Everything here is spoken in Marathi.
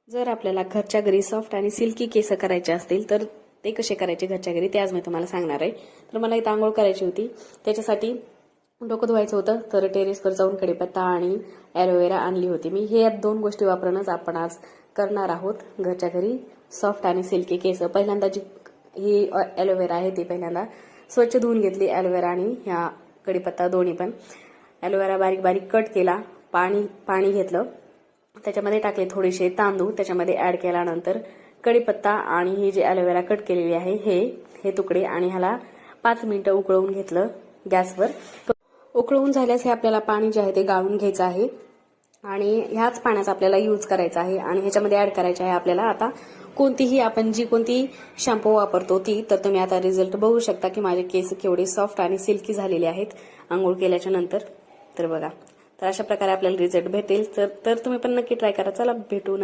जर आपल्याला घरच्या घरी सॉफ्ट आणि सिल्की केस करायचे असतील तर ते कसे करायचे घरच्या घरी ते आज मी तुम्हाला सांगणार आहे. तर मला इथं आंघोळ करायची होती, त्याच्यासाठी डोकं धुवायचं होतं. तर टेरेसवर जाऊन कढीपत्ता आणि ॲलोवेरा आणली होती मी. हे दोन गोष्टी वापरूनच आपण आज करणार आहोत घरच्या घरी सॉफ्ट आणि सिल्की केस. पहिल्यांदा जी ही ॲलोवेरा आहे ती पहिल्यांदा स्वच्छ धुवून घेतली, ॲलोवेरा आणि ह्या कढीपत्ता दोन्ही पण. ॲलोवेरा बारीक बारीक कट केला, पाणी घेतलं, त्याच्यामध्ये टाकले थोडेसे तांदूळ, त्याच्यामध्ये ॲड केल्यानंतर कढीपत्ता आणि ही जी ॲलोवेरा कट केलेली आहे हे तुकडे आणि ह्याला 5 मिनिटं उकळवून घेतलं गॅसवर. उकळवून झाल्यास हे आपल्याला पाणी जे आहे ते गाळून घ्यायचं आहे आणि ह्याच पाण्याचा आपल्याला यूज करायचा आहे. आणि ह्याच्यामध्ये ॲड करायचे आहे आपल्याला आता कोणतीही आपण जी कोणती शॅम्पू वापरतो ती. तर तुम्ही आता रिझल्ट बघू शकता की माझे केस केवढे सॉफ्ट आणि सिल्की झालेले आहेत आंघोळ केल्याच्या नंतर. तर बघा, तर अशा प्रकारे आपल्याला रिझल्ट भेटेल. तर तुम्ही पण नक्की ट्राय करा. चला भेटू.